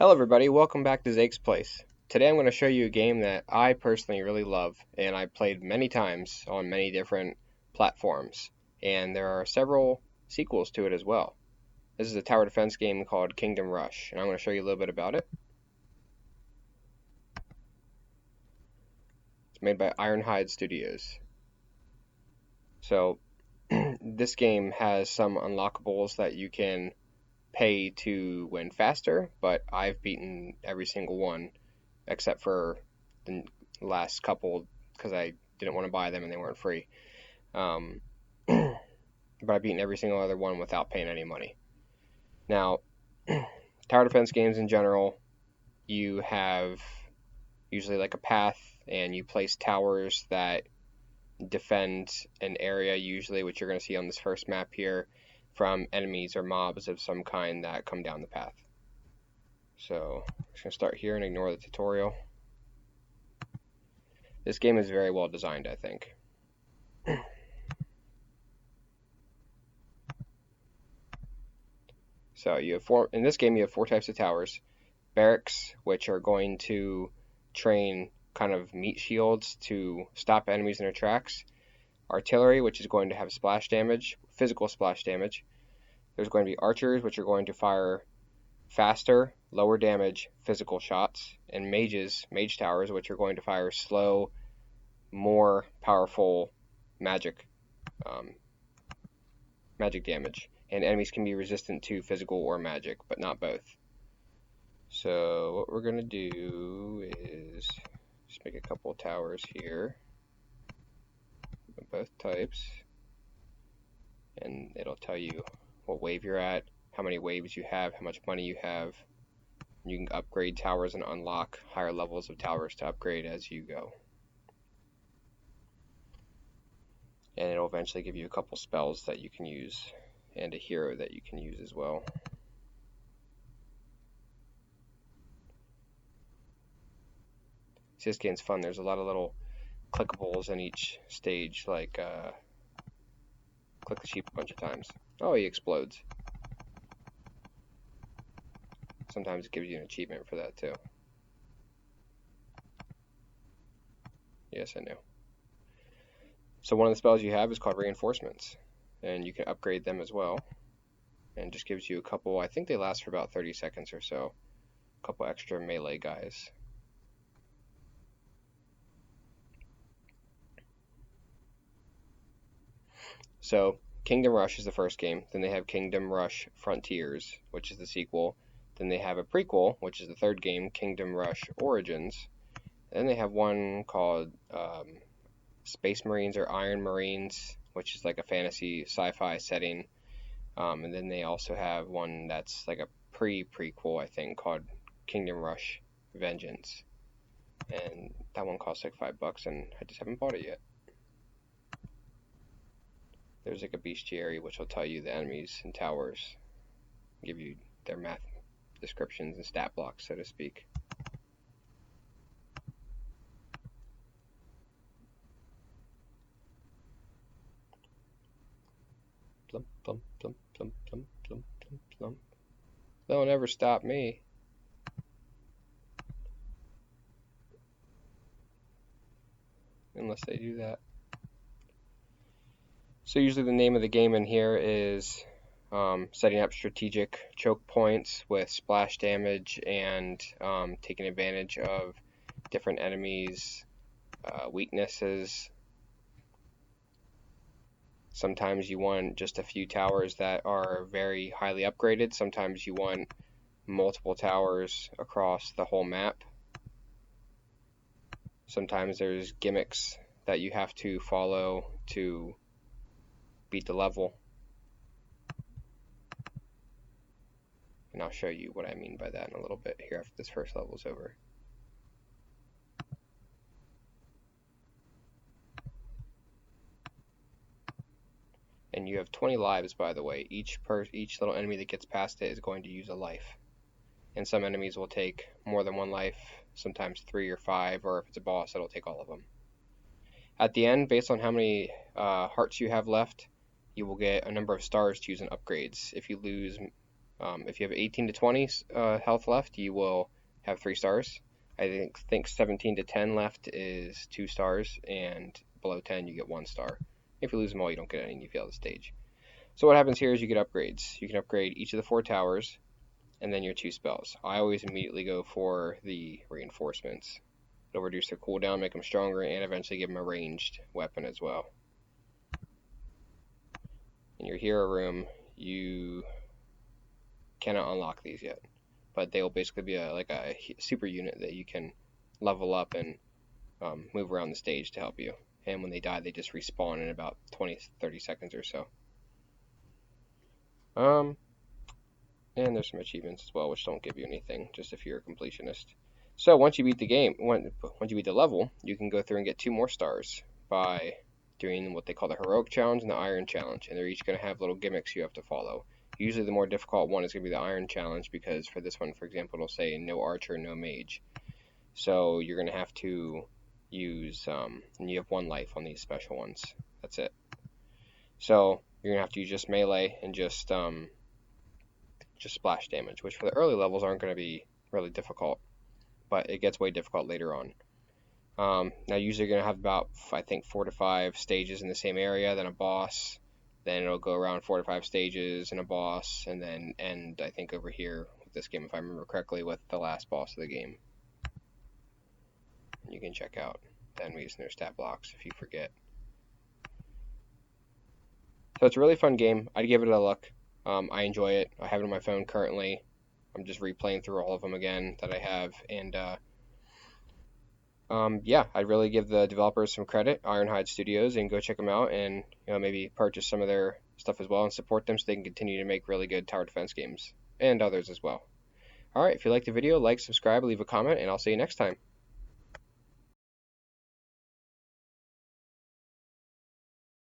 Hello everybody, welcome back to Zake's Place. Today I'm going to show you a game that I personally really love and I played many times on many different platforms, and there are several sequels to it as well. This is a tower defense game called Kingdom Rush, and I'm going to show you a little bit about it. It's made by Ironhide Studios. So this game has some unlockables that you can pay to win faster, but I've beaten every single one except for the last couple because I didn't want to buy them and they weren't free. But I've beaten every single other one without paying any money. Now, tower defense games in general, you have usually like a path and you place towers that defend an area, usually, which you're going to see on this first map here, from enemies or mobs of some kind that come down the path. So I'm just going to start here and ignore the tutorial. This game is very well designed, I think. So in this game you have four types of towers. Barracks, which are going to train kind of meat shields to stop enemies in their tracks. Artillery, which is going to have splash damage, physical splash damage. There's going to be archers, which are going to fire faster, lower damage, physical shots. And mages, mage towers, which are going to fire slow, more powerful magic damage. And enemies can be resistant to physical or magic, but not both. So what we're going to do is just make a couple of towers here of both types, and it'll tell you what wave you're at, how many waves you have, how much money you have. You can upgrade towers and unlock higher levels of towers to upgrade as you go. And it'll eventually give you a couple spells that you can use and a hero that you can use as well. See, this game's fun. There's a lot of little clickables in each stage, like click the sheep a bunch of times. Oh, he explodes. Sometimes it gives you an achievement for that too. Yes, I know. So one of the spells you have is called Reinforcements, and you can upgrade them as well. And just gives you a couple, I think they last for about 30 seconds or so, a couple extra melee guys. So Kingdom Rush is the first game, then they have Kingdom Rush Frontiers, which is the sequel. Then they have a prequel, which is the third game, Kingdom Rush Origins. And then they have one called Space Marines or Iron Marines, which is like a fantasy sci-fi setting. And then they also have one that's like a prequel, I think, called Kingdom Rush Vengeance. And that one costs like $5, and I just haven't bought it yet. There's like a bestiary, which will tell you the enemies and towers, give you their math descriptions and stat blocks, so to speak. Plump, plump, plump, plump, plump, plump, plump, plump. They'll never stop me. Unless they do that. So usually the name of the game in here is setting up strategic choke points with splash damage and taking advantage of different enemies' weaknesses. Sometimes you want just a few towers that are very highly upgraded. Sometimes you want multiple towers across the whole map. Sometimes there's gimmicks that you have to follow to beat the level. And I'll show you what I mean by that in a little bit here after this first level is over. And you have 20 lives, by the way. Each little enemy that gets past it is going to use a life. And some enemies will take more than one life, sometimes 3 or 5, or if it's a boss, it'll take all of them. At the end, based on how many hearts you have left, you will get a number of stars to use in upgrades. If you lose If you have 18 to 20 health left, you will have 3 stars. I think 17 to 10 left is 2 stars, and below 10 you get 1 star. If you lose them all, you don't get any and you fail the stage. So what happens here is you get upgrades. You can upgrade each of the 4 towers, and then your 2 spells. I always immediately go for the reinforcements. It'll reduce their cooldown, make them stronger, and eventually give them a ranged weapon as well. In your hero room, you cannot unlock these yet, but they will basically be like a super unit that you can level up and move around the stage to help you. And when they die, they just respawn in about 20-30 seconds or so. And there's some achievements as well, which don't give you anything, just if you're a completionist. So once you beat the game, once you beat the level, you can go through and get 2 more stars by doing what they call the Heroic Challenge and the Iron Challenge, and they're each going to have little gimmicks you have to follow. Usually the more difficult one is going to be the Iron Challenge, because for this one, for example, it'll say no archer, no mage. So you're going to have to use, and you have 1 life on these special ones. That's it. So you're going to have to use just melee and just splash damage, which for the early levels aren't going to be really difficult, but it gets way difficult later on. Now usually you're going to have about, I think, 4 to 5 stages in the same area, then a boss, then it'll go around 4 to 5 stages and a boss, and then end, I think, over here with this game, if I remember correctly, with the last boss of the game. You can check out the enemies and their stat blocks if you forget. So it's a really fun game. I'd give it a look. I enjoy it. I have it on my phone currently. I'm just replaying through all of them again that I have, and yeah, I'd really give the developers some credit, Ironhide Studios, and go check them out, and maybe purchase some of their stuff as well and support them so they can continue to make really good tower defense games and others as well. All right, if you liked the video, like, subscribe, leave a comment, and I'll see you next time.